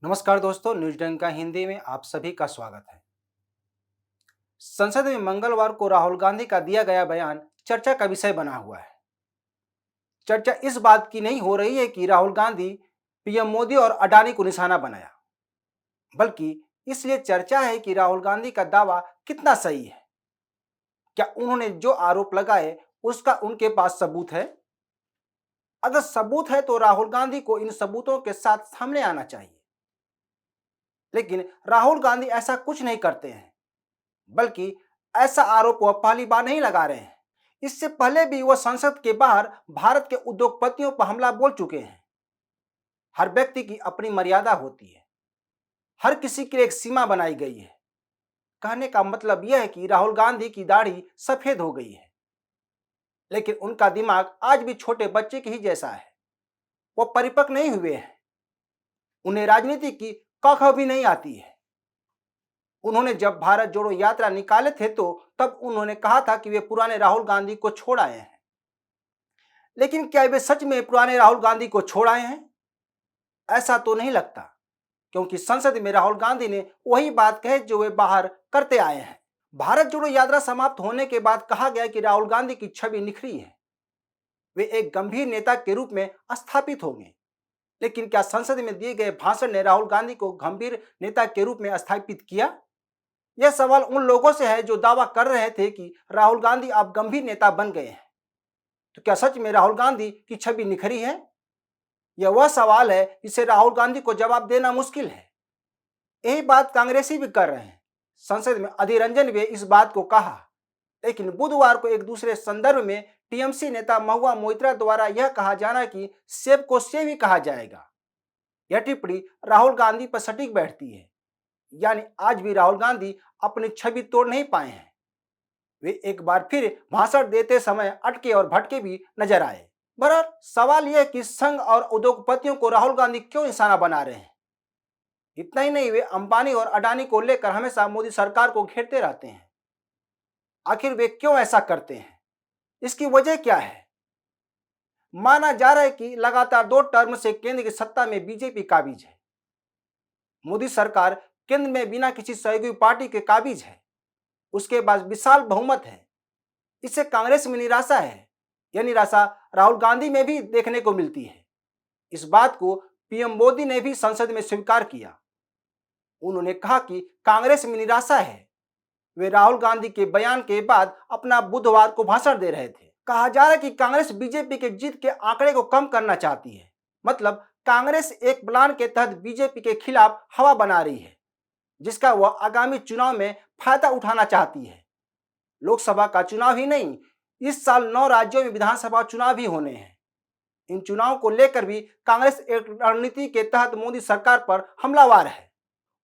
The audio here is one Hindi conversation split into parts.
नमस्कार दोस्तों, न्यूज डंका हिंदी में आप सभी का स्वागत है। संसद में मंगलवार को राहुल गांधी का दिया गया बयान चर्चा का विषय बना हुआ है। चर्चा इस बात की नहीं हो रही है कि राहुल गांधी पीएम मोदी और अडानी को निशाना बनाया, बल्कि इसलिए चर्चा है कि राहुल गांधी का दावा कितना सही है। क्या उन्होंने जो आरोप लगाए उसका उनके पास सबूत है? अगर सबूत है तो राहुल गांधी को इन सबूतों के साथ सामने आना चाहिए। लेकिन राहुल गांधी ऐसा कुछ नहीं करते हैं, बल्कि ऐसा आरोप वह पहली बार नहीं लगा रहे हैं। इससे पहले भी वह संसद के बाहर भारत के उद्योगपतियों पर हमला बोल चुके हैं। हर व्यक्ति की अपनी मर्यादा होती है, हर किसी के लिए एक सीमा बनाई गई है। कहने का मतलब यह है कि राहुल गांधी की दाढ़ी सफेद हो गई है, लेकिन उनका दिमाग आज भी छोटे बच्चे के ही जैसा है। वह परिपक्व नहीं हुए हैं, उन्हें राजनीति की क ख भी नहीं आती है। उन्होंने जब भारत जोड़ो यात्रा निकाले थे तो तब उन्होंने कहा था कि वे पुराने राहुल गांधी को छोड़ आए हैं। लेकिन क्या वे सच में पुराने राहुल गांधी को छोड़ आए हैं? ऐसा तो नहीं लगता, क्योंकि संसद में राहुल गांधी ने वही बात कही जो वे बाहर करते आए हैं। भारत जोड़ो यात्रा समाप्त होने के बाद कहा गया कि राहुल गांधी की छवि निखरी है, वे एक गंभीर नेता के रूप में स्थापित होंगे। लेकिन क्या संसद में दिए गए भाषण ने राहुल गांधी को गंभीर नेता के रूप में स्थापित किया? यह सवाल उन लोगों से है जो दावा कर रहे थे कि राहुल गांधी अब गंभीर नेता बन गए हैं। तो क्या सच में राहुल गांधी की छवि निखरी है? यह वह सवाल है जिसे राहुल गांधी को जवाब देना मुश्किल है। यही बात कांग्रेसी भी कर रहे हैं। संसद में अधीर रंजन ने इस बात को कहा, लेकिन बुधवार को एक दूसरे संदर्भ में टीएमसी नेता महुआ मोइत्रा द्वारा यह कहा जाना कि सेब को सेब ही कहा जाएगा, यह टिप्पणी राहुल गांधी पर सटीक बैठती है। यानी आज भी राहुल गांधी अपनी छवि तोड़ नहीं पाए हैं। वे एक बार फिर भाषण देते समय अटके और भटके भी नजर आए। बहरहाल सवाल यह कि संघ और उद्योगपतियों को राहुल गांधी क्यों निशाना बना रहे हैं। इतना ही नहीं, वे अंबानी और अडानी को लेकर हमेशा मोदी सरकार को घेरते रहते हैं। आखिर वे क्यों ऐसा करते हैं? इसकी वजह क्या है? माना जा रहा है कि लगातार 2 टर्म से केंद्र की सत्ता में बीजेपी काबिज है। मोदी सरकार केंद्र में बिना किसी सहयोगी पार्टी के काबिज है। उसके बाद विशाल बहुमत है। इससे कांग्रेस में निराशा है। यह निराशा राहुल गांधी में भी देखने को मिलती है। इस बात को पीएम मोदी ने भी संसद में स्वीकार किया। उन्होंने कहा कि कांग्रेस में निराशा है। वे राहुल गांधी के बयान के बाद अपना बुधवार को भाषण दे रहे थे। कहा जा रहा है कि कांग्रेस बीजेपी के जीत के आंकड़े को कम करना चाहती है। मतलब कांग्रेस एक प्लान के तहत बीजेपी के खिलाफ हवा बना रही है, जिसका वह आगामी चुनाव में फायदा उठाना चाहती है। लोकसभा का चुनाव ही नहीं, इस साल 9 राज्यों में विधानसभा चुनाव भी होने हैं। इन चुनावों को लेकर भी कांग्रेस एक रणनीति के तहत मोदी सरकार पर हमलावर है।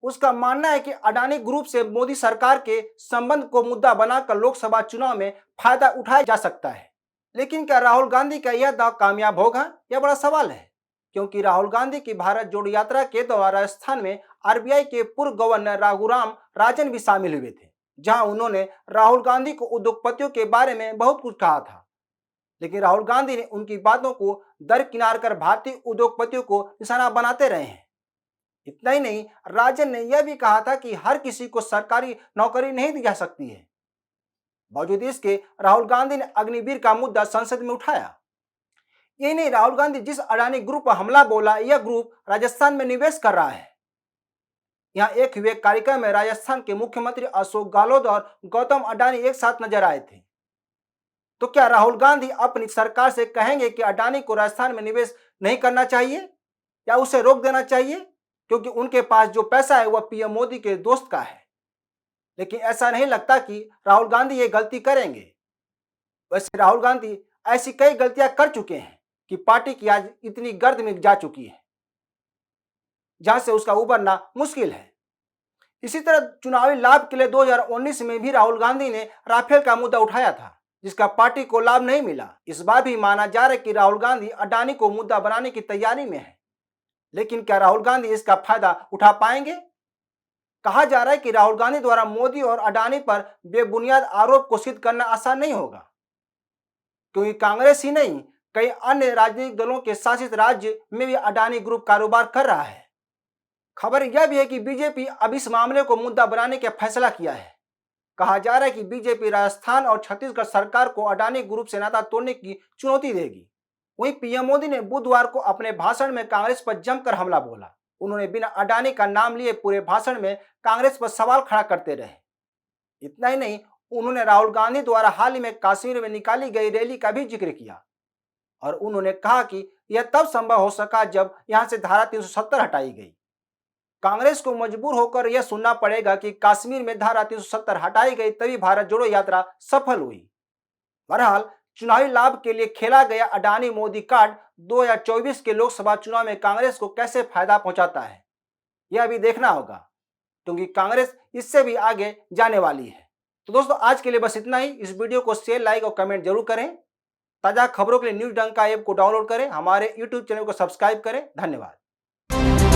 उसका मानना है कि अडानी ग्रुप से मोदी सरकार के संबंध को मुद्दा बनाकर लोकसभा चुनाव में फायदा उठाया जा सकता है। लेकिन क्या राहुल गांधी का यह दाव कामयाब होगा? यह बड़ा सवाल है, क्योंकि राहुल गांधी की भारत जोड़ो यात्रा के दौरान राजस्थान में आरबीआई के पूर्व गवर्नर रघुराम राजन भी शामिल हुए थे, जहां उन्होंने राहुल गांधी को उद्योगपतियों के बारे में बहुत कुछ कहा था। लेकिन राहुल गांधी ने उनकी बातों को दरकिनार कर भारतीय उद्योगपतियों को निशाना बनाते रहे हैं। इतना ही नहीं, राजन ने यह भी कहा था कि हर किसी को सरकारी नौकरी नहीं दी जा सकती है। बावजूद इसके राहुल गांधी ने अग्निवीर का मुद्दा संसद में उठाया। यही नहीं, राहुल गांधी जिस अडानी ग्रुप पर हमला बोला, यह ग्रुप राजस्थान में निवेश कर रहा है। यहाँ एक हुए कार्यक्रम में राजस्थान के मुख्यमंत्री अशोक गहलोत और गौतम अडानी एक साथ नजर आए थे। तो क्या राहुल गांधी अपनी सरकार से कहेंगे कि अडानी को राजस्थान में निवेश नहीं करना चाहिए या उसे रोक देना चाहिए, क्योंकि उनके पास जो पैसा है वह पीएम मोदी के दोस्त का है? लेकिन ऐसा नहीं लगता कि राहुल गांधी ये गलती करेंगे। वैसे राहुल गांधी ऐसी कई गलतियां कर चुके हैं कि पार्टी की आज इतनी गर्द में जा चुकी है, जहां से उसका उबरना मुश्किल है। इसी तरह चुनावी लाभ के लिए 2019 में भी राहुल गांधी ने राफेल का मुद्दा उठाया था, जिसका पार्टी को लाभ नहीं मिला। इस बार भी माना जा रहा है कि राहुल गांधी अडानी को मुद्दा बनाने की तैयारी में है। लेकिन क्या राहुल गांधी इसका फायदा उठा पाएंगे? कहा जा रहा है कि राहुल गांधी द्वारा मोदी और अडानी पर बेबुनियाद आरोप को सिद्ध करना आसान नहीं होगा, क्योंकि कांग्रेस ही नहीं, कई अन्य राजनीतिक दलों के शासित राज्य में भी अडानी ग्रुप कारोबार कर रहा है। खबर यह भी है कि बीजेपी अब इस मामले को मुद्दा बनाने का फैसला किया है। कहा जा रहा है कि बीजेपी राजस्थान और छत्तीसगढ़ सरकार को अडानी ग्रुप से नाता तोड़ने की चुनौती देगी। वहीं पीएम मोदी ने बुधवार को अपने भाषण में कांग्रेस पर जमकर हमला बोला। उन्होंने बिना अडानी का नाम लिए पूरे भाषण में कांग्रेस पर सवाल खड़ा करते रहे। इतना ही नहीं, उन्होंने राहुल गांधी द्वारा हाल ही में कश्मीर में निकाली गई रैली का भी जिक्र किया और उन्होंने कहा कि यह तब संभव हो सका जब यहां से धारा 370 हटाई गई। कांग्रेस को मजबूर होकर यह सुनना पड़ेगा कि कश्मीर में धारा 370 हटाई गई तभी भारत जोड़ो यात्रा सफल हुई। बहरहाल, चुनावी लाभ के लिए खेला गया अडानी मोदी कार्ड 2024 के लोकसभा चुनाव में कांग्रेस को कैसे फायदा पहुंचाता है, यह अभी देखना होगा, क्योंकि कांग्रेस इससे भी आगे जाने वाली है। तो दोस्तों, आज के लिए बस इतना ही। इस वीडियो को शेयर, लाइक और कमेंट जरूर करें। ताजा खबरों के लिए न्यूज डंका ऐप को डाउनलोड करें, हमारे यूट्यूब चैनल को सब्सक्राइब करें। धन्यवाद।